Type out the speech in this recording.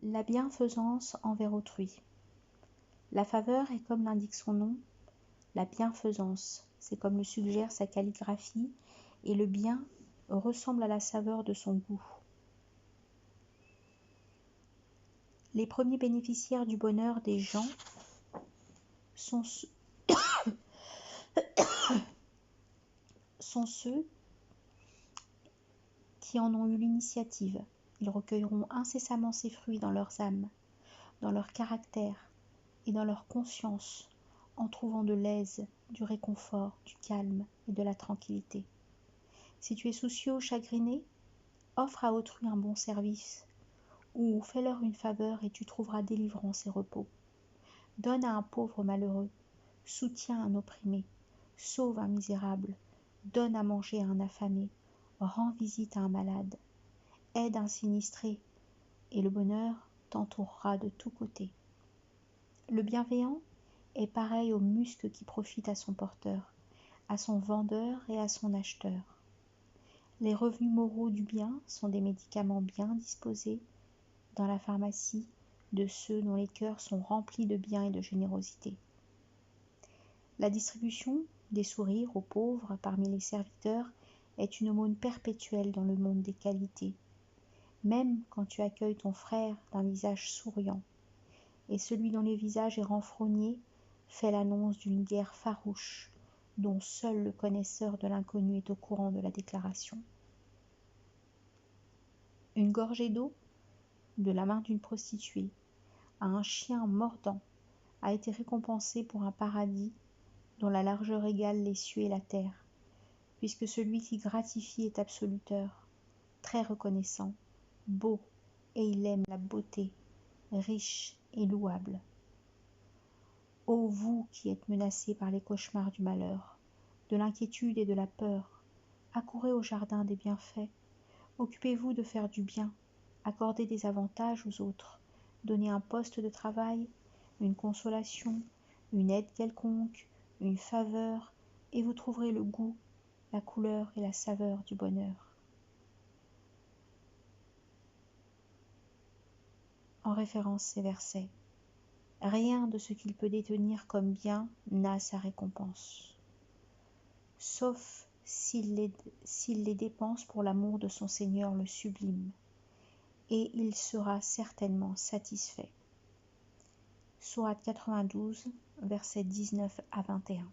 La bienfaisance envers autrui. La faveur est, comme l'indique son nom, la bienfaisance. C'est comme le suggère sa calligraphie, et le bien ressemble à la saveur de son goût. Les premiers bénéficiaires du bonheur des gens sont ceux qui en ont eu l'initiative. Ils recueilleront incessamment ces fruits dans leurs âmes, dans leur caractère et dans leur conscience, en trouvant de l'aise, du réconfort, du calme et de la tranquillité. Si tu es soucieux ou chagriné, offre à autrui un bon service, ou fais-leur une faveur et tu trouveras délivrance et repos. Donne à un pauvre malheureux, soutiens un opprimé, sauve un misérable, donne à manger à un affamé, rends visite à un malade, aide un sinistré, et le bonheur t'entourera de tous côtés. Le bienveillant est pareil au musc qui profite à son porteur, à son vendeur et à son acheteur. Les revenus moraux du bien sont des médicaments bien disposés dans la pharmacie de ceux dont les cœurs sont remplis de bien et de générosité. La distribution des sourires aux pauvres parmi les serviteurs est une aumône perpétuelle dans le monde des qualités, même quand tu accueilles ton frère d'un visage souriant, et celui dont le visage est renfrogné fait l'annonce d'une guerre farouche, dont seul le connaisseur de l'inconnu est au courant de la déclaration. Une gorgée d'eau de la main d'une prostituée à un chien mordant a été récompensée pour un paradis dont la largeur égale les cieux et la terre, puisque celui qui gratifie est absoluteur, très reconnaissant, beau, et il aime la beauté, riche et louable. Ô vous qui êtes menacés par les cauchemars du malheur, de l'inquiétude et de la peur, accourez au jardin des bienfaits, occupez-vous de faire du bien, accordez des avantages aux autres, donnez un poste de travail, une consolation, une aide quelconque, une faveur, et vous trouverez le goût, la couleur et la saveur du bonheur. En référence ces versets, rien de ce qu'il peut détenir comme bien n'a sa récompense, sauf s'il les dépense pour l'amour de son Seigneur le sublime, et il sera certainement satisfait. Sourate 92, versets 19 à 21.